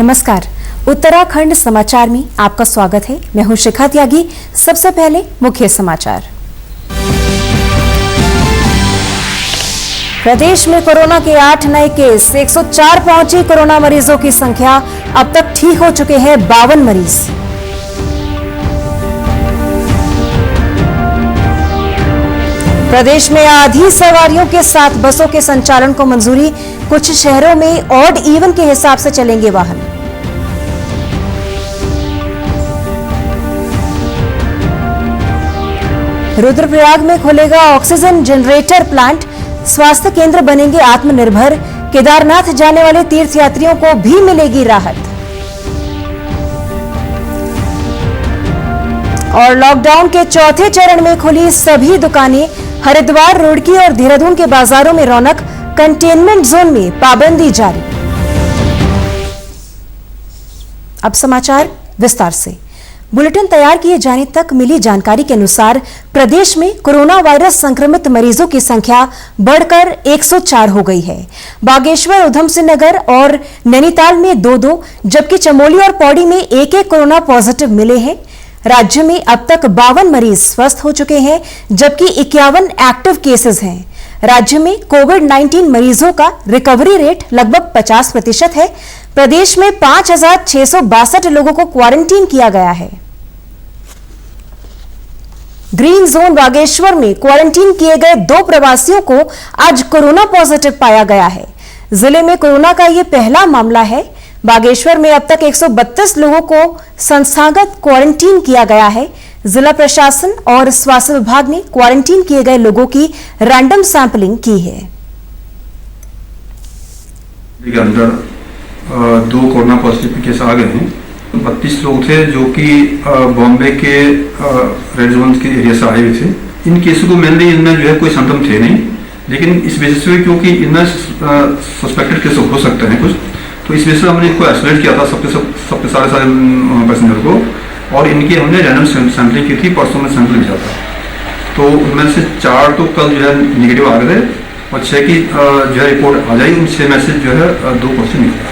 नमस्कार, उत्तराखंड समाचार में आपका स्वागत है। मैं हूं शिखा त्यागी। सबसे पहले मुख्य समाचार। प्रदेश में कोरोना के 8 नए केस, 104 पहुंची कोरोना मरीजों की संख्या। अब तक ठीक हो चुके हैं 52 मरीज। प्रदेश में आधी सवारियों के साथ बसों के संचालन को मंजूरी। कुछ शहरों में ऑड इवन के हिसाब से चलेंगे वाहन। रुद्रप्रयाग में खुलेगा ऑक्सीजन जनरेटर प्लांट। स्वास्थ्य केंद्र बनेंगे आत्मनिर्भर। केदारनाथ जाने वाले तीर्थयात्रियों को भी मिलेगी राहत। और लॉकडाउन के चौथे चरण में खुली सभी दुकानें। हरिद्वार, रुड़की और देहरादून के बाजारों में रौनक। कंटेनमेंट जोन में पाबंदी जारी। अब समाचार विस्तार से। बुलेटिन तैयार किए जाने तक मिली जानकारी के अनुसार प्रदेश में कोरोना वायरस संक्रमित मरीजों की संख्या बढ़कर 104 हो गई है। बागेश्वर, उधम सिंह नगर और नैनीताल में 2-2, जबकि चमोली और पौड़ी में 1-1 कोरोना पॉजिटिव मिले हैं। राज्य में अब तक 52 मरीज स्वस्थ हो चुके हैं, जबकि 51 एक्टिव केसेस हैं। राज्य में कोविड-19 मरीजों का रिकवरी रेट लगभग 50% है। प्रदेश में 5,662 लोगों को क्वारंटीन किया गया है। ग्रीन जोन बागेश्वर में क्वारंटीन किए गए 2 प्रवासियों को आज कोरोना पॉजिटिव पाया गया है। जिले में कोरोना का यह पहला मामला है। बागेश्वर में अब तक 132 लोगों को संस्थागत क्वारंटीन किया गया है। जिला प्रशासन और स्वास्थ्य विभाग ने क्वारंटीन किए गए लोगों की रैंडम सैंपलिंग की है। के अंदर 2 कोरोना पॉजिटिव केस आ गए हैं। 32 लोग थे जो कि बॉम्बे के रेड जोन के एरिया से आए हुए थे। इन केसों को मेनली इनमें जो है कोई सिम्टम थे नहीं, लेकिन इस बेसिस पे क्योंकि इनमें सस्पेक्टेड केस हो सकते हैं कुछ, तो इस वजह से हमने इनको आइसोलेट किया था सबके सारे पैसेंजर को, और इनकी हमने रैंडम सैंपलिंग की थी। परसों में सैंपल भेजा था, तो उनमें से 4 तो कल जो है निगेटिव आ गए और 6 की जो है रिपोर्ट आ जाएगी। उन 6 में से जो है 2 पॉजिटिव निकला।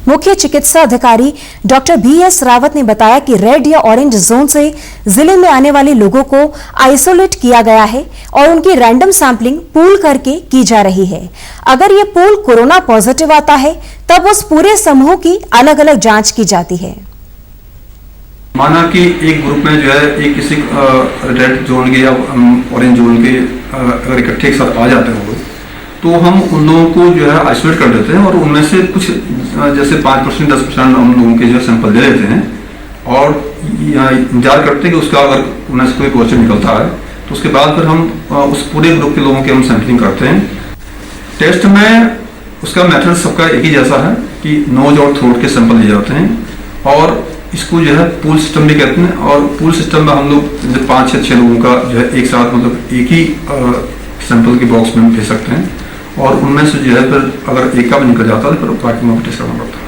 मुख्य चिकित्सा अधिकारी डॉक्टर BS रावत ने बताया कि रेड या ऑरेंज जोन से जिले में आने वाले लोगों को आइसोलेट किया गया है और उनकी रैंडम सैंपलिंग पूल करके की जा रही है। अगर ये पूल कोरोना पॉजिटिव आता है तब उस पूरे समूह की अलग अलग जांच की जाती है। माना कि एक ग्रुप में जो है एक किसी रेड जोन के या ऑरेंज जोन के अगर इकट्ठे एक साथ आ जाते हैं तो हम उन लोगों को जो है आइसोलेट कर देते हैं और उनमें से कुछ जैसे 5% 10% हम लोगों के जो सैंपल ले लेते हैं और इंतजार करते हैं कि उसका अगर उनमें से कोई पॉजिटिव निकलता है तो उसके बाद फिर हम उस पूरे ग्रुप के लोगों की हम सैंपलिंग करते हैं। टेस्ट में उसका मेथड सबका एक ही जैसा है कि नोज और थ्रोट के सैंपल लिए जाते हैं और इसको जो है पूल सिस्टम भी कहते हैं। और पूल सिस्टम में हम लोग 5 या 6 लोगों का जो है एक साथ मतलब एक ही सैंपल के बॉक्स में भेज सकते हैं और उनमें से जो है फिर अगर एक का भी निकल जाता है तो फिर बाकी में टेस्ट करना पड़ता है।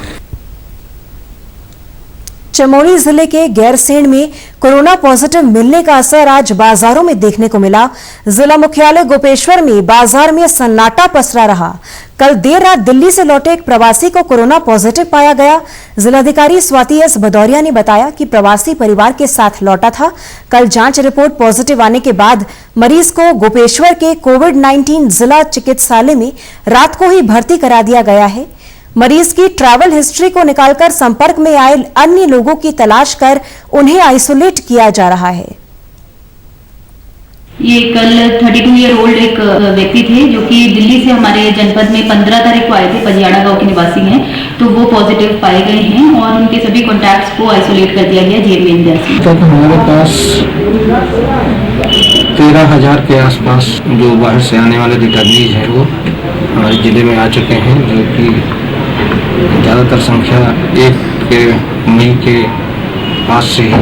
चमोली जिले के गैरसेंण में कोरोना पॉजिटिव मिलने का असर आज बाजारों में देखने को मिला। जिला मुख्यालय गोपेश्वर में बाजार में सन्नाटा पसरा रहा। कल देर रात दिल्ली से लौटे एक प्रवासी को कोरोना पॉजिटिव पाया गया। जिलाधिकारी स्वाति एस भदौरिया ने बताया कि प्रवासी परिवार के साथ लौटा था। कल जांच रिपोर्ट पॉजिटिव आने के बाद मरीज को गोपेश्वर के कोविड-19 जिला चिकित्सालय में रात को ही भर्ती करा दिया गया है। मरीज की ट्रैवल हिस्ट्री को निकालकर संपर्क में आए अन्य लोगों की तलाश कर उन्हें आइसोलेट किया जा रहा है। ये कल 32 ईयर ओल्ड एक व्यक्ति थे जो कि दिल्ली से हमारे जनपद में 15 तारीख को आए थे। पजियाड़ा गांव के निवासी हैं, तो वो पॉजिटिव पाए गए हैं और उनके सभी कॉन्टैक्ट्स को आइसोलेट कर दिया गया जेएमबी। तक हमारे पास 13,000 के आसपास जो बाहर से आने वाले रिटर्नीज हैं वो हमारे जिले में आ चुके हैं, जो कि ज़्यादातर संख्या 1 मई के पास से ही है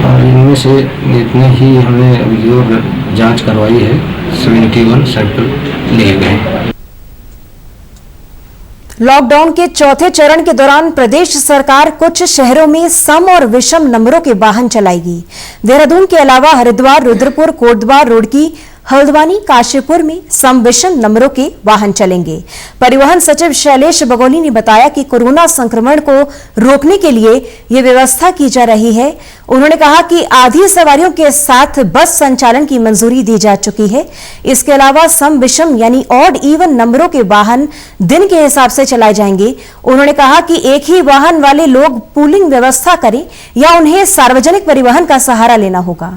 और इनमें से जितने ही हमने अभी जांच करवाई है 71 सैंपल लिए गए हैं। लॉकडाउन के चौथे चरण के दौरान प्रदेश सरकार कुछ शहरों में सम और विषम नंबरों के वाहन चलाएगी। देहरादून के अलावा हरिद्वार, रुद्रपुर, कोटद्वार, रुड़की, हल्द्वानी काशीपुर में सम विषम नंबरों के वाहन चलेंगे। परिवहन सचिव शैलेश बगोली ने बताया कि कोरोना संक्रमण को रोकने के लिए ये व्यवस्था की जा रही है। उन्होंने कहा कि आधी सवारियों के साथ बस संचालन की मंजूरी दी जा चुकी है। इसके अलावा सम विषम यानी ऑड इवन नंबरों के वाहन दिन के हिसाब से चलाए जाएंगे। उन्होंने कहा कि एक ही वाहन वाले लोग पूलिंग व्यवस्था करें या उन्हें सार्वजनिक परिवहन का सहारा लेना होगा।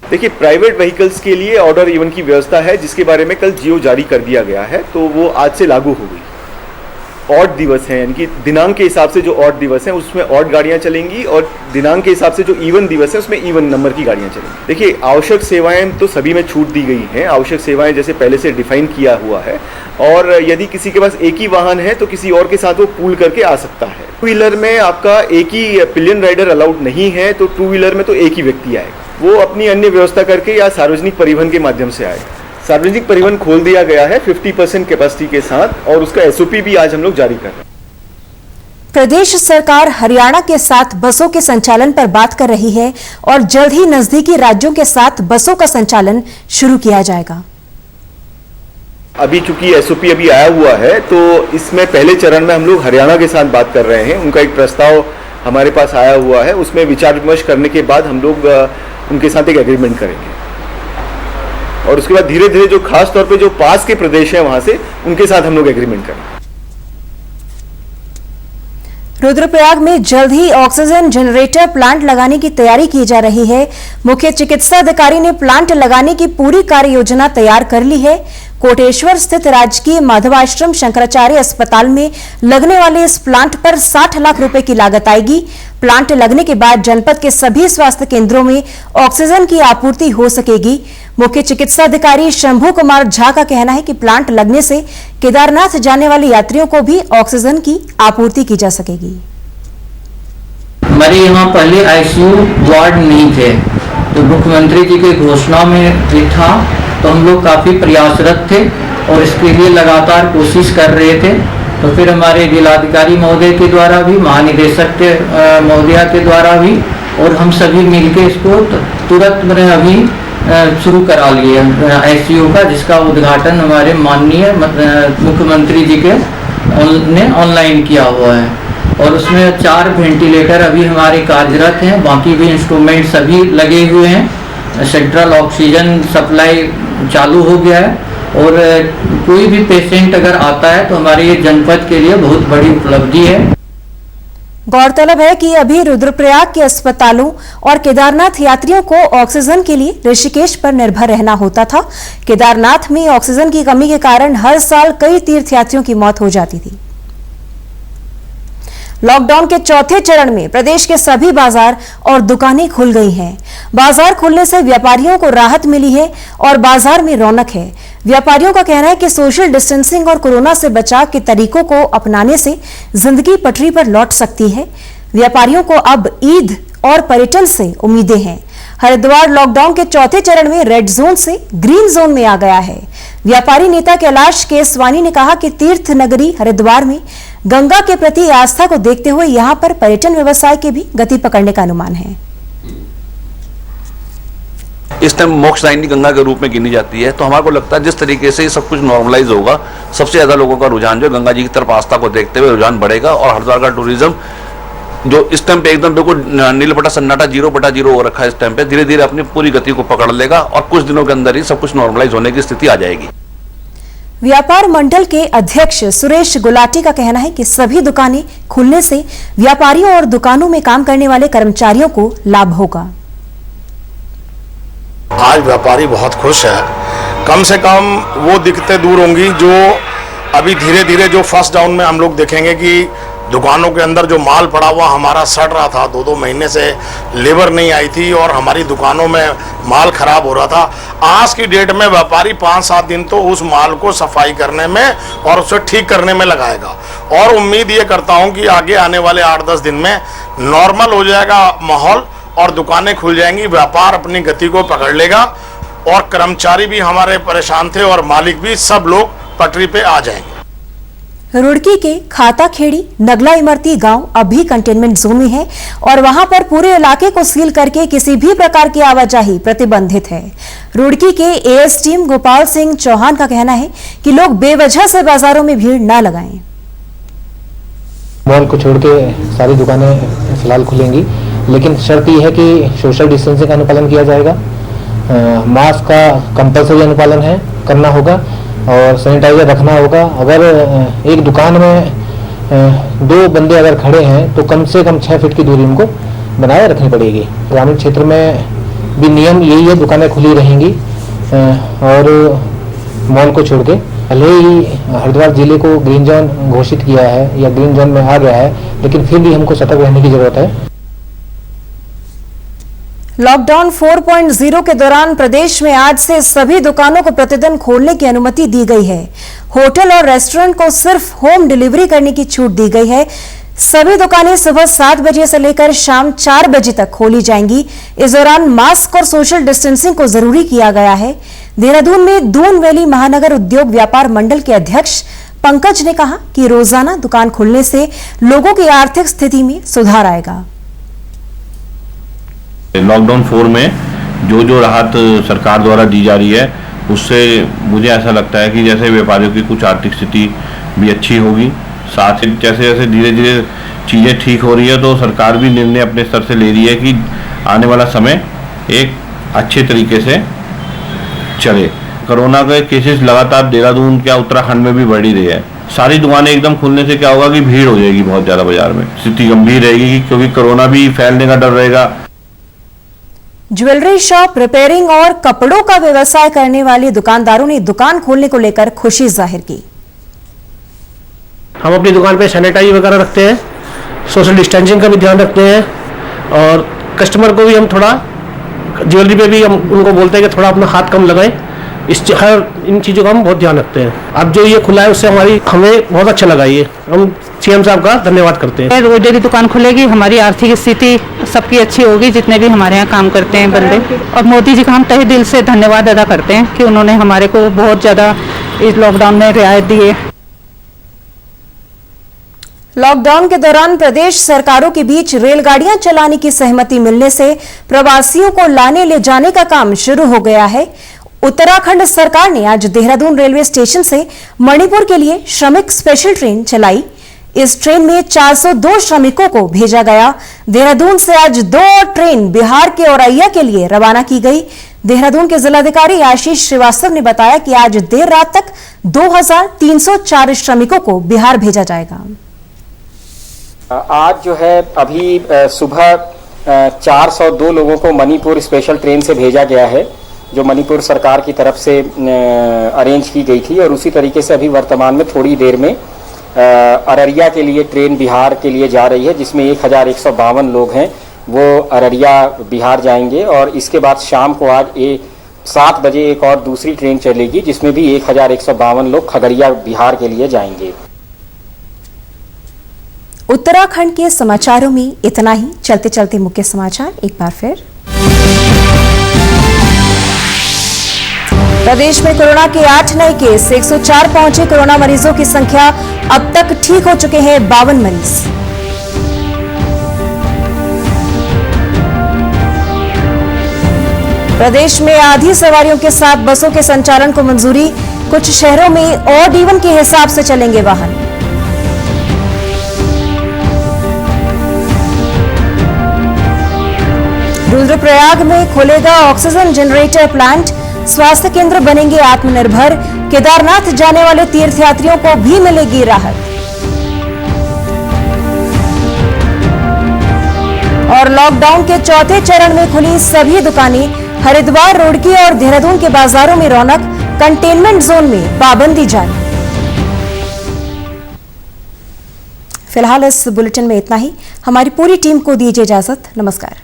देखिए, प्राइवेट व्हीकल्स के लिए ऑर्डर इवन की व्यवस्था है, जिसके बारे में कल जियो जारी कर दिया गया है, तो वो आज से लागू हो गई। ऑड दिवस हैं, यानी कि दिनांक के हिसाब से जो ऑड दिवस हैं उसमें ऑड गाड़ियां चलेंगी और दिनांक के हिसाब से जो इवन दिवस है उसमें इवन नंबर की गाड़ियां चलेंगी। देखिए, आवश्यक सेवाएं तो सभी में छूट दी गई हैं। आवश्यक सेवाएं जैसे पहले से डिफाइन किया हुआ है, और यदि किसी के पास एक ही वाहन है तो किसी और के साथ वो पूल करके आ सकता है। टू व्हीलर में आपका एक ही पिलियन राइडर अलाउड नहीं है, तो टू व्हीलर में तो एक ही व्यक्ति आएगा, वो अपनी अन्य व्यवस्था करके या सार्वजनिक परिवहन के माध्यम से आएगा। सार्वजनिक परिवहन खोल दिया गया है 50% कैपेसिटी के साथ, और उसका एसओपी भी आज हम लोग जारी कर रहे हैं। प्रदेश सरकार हरियाणा के साथ बसों के संचालन पर बात कर रही है और जल्द ही नजदीकी राज्यों के साथ बसों का संचालन शुरू किया जाएगा। अभी चूंकि एसओपी अभी आया हुआ है, तो इसमें पहले चरण में हम लोग हरियाणा के साथ बात कर रहे हैं। उनका एक प्रस्ताव हमारे पास आया हुआ है, उसमें विचार विमर्श करने के बाद हम लोग उनके साथ एक एग्रीमेंट करेंगे, और उसके बाद धीरे धीरे जो खास तौर पे जो पास के प्रदेश हैं वहां से उनके साथ हम लोग एग्रीमेंट करेंगे। रुद्रप्रयाग में जल्द ही ऑक्सीजन जनरेटर प्लांट लगाने की तैयारी की जा रही है। मुख्य चिकित्सा अधिकारी ने प्लांट लगाने की पूरी कार्य योजना तैयार कर ली है। कोटेश्वर स्थित राजकीय माधवाश्रम शंकराचार्य अस्पताल में लगने वाले इस प्लांट पर 60 लाख रुपए की लागत आएगी। प्लांट लगने के बाद जनपद के सभी स्वास्थ्य केंद्रों में ऑक्सीजन की आपूर्ति हो सकेगी। मुख्य चिकित्सा अधिकारी शंभू कुमार झा का कहना है कि प्लांट लगने से केदारनाथ जाने वाले यात्रियों को भी ऑक्सीजन की आपूर्ति की जा सकेगी। हमारे यहाँ पहले आईसीयू वार्ड नहीं थे, तो मुख्यमंत्री जी की घोषणा में ये था, तो हम लोग काफ़ी प्रयासरत थे और इसके लिए लगातार कोशिश कर रहे थे। तो फिर हमारे जिलाधिकारी महोदय के द्वारा भी, महानिदेशक के महोदया के द्वारा भी, और हम सभी मिलके इसको तुरंत मैंने अभी शुरू करा लिया आईसीयू का, जिसका उद्घाटन हमारे माननीय मुख्यमंत्री जी के ने ऑनलाइन किया हुआ है। और उसमें 4 वेंटिलेटर अभी हमारे कार्यरत हैं, बाकी भी इंस्ट्रूमेंट सभी लगे हुए हैं। सेंट्रल ऑक्सीजन सप्लाई चालू हो गया है, और कोई भी पेशेंट अगर आता है तो हमारे ये जनपद के लिए बहुत बड़ी उपलब्धि है। गौरतलब है कि अभी रुद्रप्रयाग के अस्पतालों और केदारनाथ यात्रियों को ऑक्सीजन के लिए ऋषिकेश पर निर्भर रहना होता था। केदारनाथ में ऑक्सीजन की कमी के कारण हर साल कई तीर्थयात्रियों की मौत हो जाती थी। लॉकडाउन के चौथे चरण में प्रदेश के सभी बाजार और दुकानें खुल गई हैं। बाजार खुलने से व्यापारियों को राहत मिली है और बाजार में रौनक है। व्यापारियों का कहना है कि सोशल डिस्टेंसिंग और कोरोना से बचाव के तरीकों को अपनाने से जिंदगी पटरी पर लौट सकती है। व्यापारियों को अब ईद और पर्यटन से उम्मीदें हैं। हरिद्वार लॉकडाउन के चौथे चरण में रेड जोन से ग्रीन जोन में आ गया है। व्यापारी नेता कैलाश केसवानी ने कहा कि तीर्थ नगरी हरिद्वार में गंगा के प्रति आस्था को देखते हुए यहां पर पर्यटन व्यवसाय के भी गति पकड़ने का अनुमान है। इस टाइम मोक्षदायिनी गंगा के रूप में गिनी जाती है, तो हमारे को लगता है जिस तरीके से सब कुछ नॉर्मलाइज होगा, सबसे ज्यादा लोगों का रुझान जो गंगा जी की तरफ आस्था को देखते हुए रुझान बढ़ेगा, और हरिद्वार का टूरिज्म जो इस टाइम पे एकदम बिल्कुल नीलबटा सन्नाटा 0/0 हो रखा है, इस टाइम पे धीरे धीरे अपनी पूरी गति को पकड़ लेगा और कुछ दिनों के अंदर ही सब कुछ नॉर्मलाइज होने की स्थिति आ जाएगी। व्यापार मंडल के अध्यक्ष सुरेश गुलाटी का कहना है कि सभी दुकानें खुलने से व्यापारियों और दुकानों में काम करने वाले कर्मचारियों को लाभ होगा। आज व्यापारी बहुत खुश है, कम से कम वो दिक्कतें दूर होंगी जो अभी धीरे धीरे जो फर्स्ट डाउन में हम लोग देखेंगे कि दुकानों के अंदर जो माल पड़ा हुआ हमारा सड़ रहा था, 2-2 महीने से लेबर नहीं आई थी और हमारी दुकानों में माल खराब हो रहा था। आज की डेट में व्यापारी 5-7 दिन तो उस माल को सफाई करने में और उसे ठीक करने में लगाएगा, और उम्मीद ये करता हूँ कि आगे आने वाले 8-10 दिन में नॉर्मल हो जाएगा माहौल और दुकानें खुल जाएंगी, व्यापार अपनी गति को पकड़ लेगा, और कर्मचारी भी हमारे परेशान थे और मालिक भी, सब लोग पटरी पे आ जाएंगे। रुड़की के खाताखेड़ी नगला इमरती गांव अभी कंटेनमेंट जोन में है और वहां पर पूरे इलाके को सील करके किसी भी प्रकार की आवाजाही प्रतिबंधित है। रुड़की के एएसडीएम गोपाल सिंह चौहान का कहना है कि लोग बेवजह से बाजारों में भीड़ न लगाएं। मॉल को छोड़ के सारी दुकानें फिलहाल खुलेंगी, लेकिन शर्त यह है कि सोशल डिस्टेंसिंग का अनुपालन किया जाएगा, मास्क का कंपलसरी अनुपालन करना होगा और सैनिटाइजर रखना होगा। अगर एक दुकान में 2 बंदे अगर खड़े हैं तो कम से कम 6 फीट की दूरी उनको बनाए रखनी पड़ेगी। ग्रामीण क्षेत्र में भी नियम यही है, दुकानें खुली रहेंगी और मॉल को छोड़ के। भले ही हरिद्वार जिले को ग्रीन जोन घोषित किया है या ग्रीन जोन में आ गया है, लेकिन फिर भी हमको सतर्क रहने की जरूरत है। लॉकडाउन 4.0 के दौरान प्रदेश में आज से सभी दुकानों को प्रतिदिन खोलने की अनुमति दी गई है। होटल और रेस्टोरेंट को सिर्फ होम डिलीवरी करने की छूट दी गई है। सभी दुकानें सुबह 7 बजे से लेकर शाम 4 बजे तक खोली जाएंगी। इस दौरान मास्क और सोशल डिस्टेंसिंग को जरूरी किया गया है। देहरादून में दून वैली महानगर उद्योग व्यापार मंडल के अध्यक्ष पंकज ने कहा कि रोजाना दुकान खुलने से लोगों की आर्थिक स्थिति में सुधार आएगा। लॉकडाउन 4 में जो राहत सरकार द्वारा दी जा रही है, उससे मुझे ऐसा लगता है कि जैसे व्यापारियों की कुछ आर्थिक स्थिति भी अच्छी होगी। साथ ही जैसे जैसे धीरे धीरे चीज़ें ठीक हो रही है, तो सरकार भी निर्णय अपने स्तर से ले रही है कि आने वाला समय एक अच्छे तरीके से चले। कोरोना के केसेस लगातार देहरादून क्या उत्तराखंड में भी बढ़ ही रही है। सारी दुकानें एकदम खुलने से क्या होगा कि भीड़ हो जाएगी बहुत ज़्यादा बाजार में, स्थिति गंभीर रहेगी क्योंकि कोरोना भी फैलने का डर रहेगा। ज्वेलरी शॉप, रिपेयरिंग और कपड़ों का व्यवसाय करने वाले दुकानदारों ने दुकान खोलने को लेकर खुशी जाहिर की। हम अपनी दुकान पे सैनिटाइज वगैरह रखते हैं, सोशल डिस्टेंसिंग का भी ध्यान रखते हैं और कस्टमर को भी हम थोड़ा ज्वेलरी पे भी हम उनको बोलते हैं कि थोड़ा अपना हाथ कम लगाएं। इन चीज़ों का हम बहुत ध्यान रखते हैं। अब जो ये खुला है उससे हमें बहुत अच्छा लगा। ये हम सीएम साहब का धन्यवाद करते हैं। रोज डेली दुकान खुलेगी, हमारी आर्थिक स्थिति सबकी अच्छी होगी, जितने भी हमारे यहाँ काम करते हैं बंदे। और मोदी जी का हम तहे दिल से धन्यवाद अदा करते हैं कि उन्होंने हमारे को बहुत ज़्यादा इस लॉकडाउन में रियायत दी है। लॉकडाउन के दौरान प्रदेश सरकारों के बीच रेलगाड़ियां चलाने की सहमति मिलने से प्रवासियों को लाने ले जाने का काम शुरू हो गया है। उत्तराखंड सरकार ने आज देहरादून रेलवे स्टेशन से मणिपुर के लिए श्रमिक स्पेशल ट्रेन चलाई। इस ट्रेन में 402 श्रमिकों को भेजा गया। देहरादून से आज 2 और ट्रेन बिहार के औरैया के लिए रवाना की गई। देहरादून के जिलाधिकारी आशीष श्रीवास्तव ने बताया कि आज देर रात तक 2304 श्रमिकों को बिहार भेजा जाएगा। आज जो है अभी सुबह 402 लोगों को मणिपुर स्पेशल ट्रेन से भेजा गया है, जो मणिपुर सरकार की तरफ से अरेंज की गई थी। और उसी तरीके से अभी वर्तमान में थोड़ी देर में अररिया के लिए ट्रेन बिहार के लिए जा रही है, जिसमें 1152 लोग हैं वो अररिया बिहार जाएंगे। और इसके बाद शाम को आज 7 बजे एक और दूसरी ट्रेन चलेगी, जिसमें भी 1152 लोग खगड़िया बिहार के लिए जाएंगे। उत्तराखंड के समाचारों में इतना ही। चलते चलते मुख्य समाचार एक बार फिर। प्रदेश में कोरोना के 8 नए केस, 104 पहुंचे। कोरोना मरीजों की संख्या, अब तक ठीक हो चुके हैं 52 मरीज। प्रदेश में आधी सवारियों के साथ बसों के संचालन को मंजूरी। कुछ शहरों में ऑड इवन के हिसाब से चलेंगे वाहन। रुद्रप्रयाग में खुलेगा ऑक्सीजन जनरेटर प्लांट। स्वास्थ्य केंद्र बनेंगे आत्मनिर्भर। केदारनाथ जाने वाले तीर्थयात्रियों को भी मिलेगी राहत। और लॉकडाउन के चौथे चरण में खुली सभी दुकानें। हरिद्वार, रुड़की और देहरादून के बाजारों में रौनक। कंटेनमेंट जोन में पाबंदी जारी। फिलहाल इस बुलेटिन में इतना ही। हमारी पूरी टीम को दीजिए इजाजत। नमस्कार।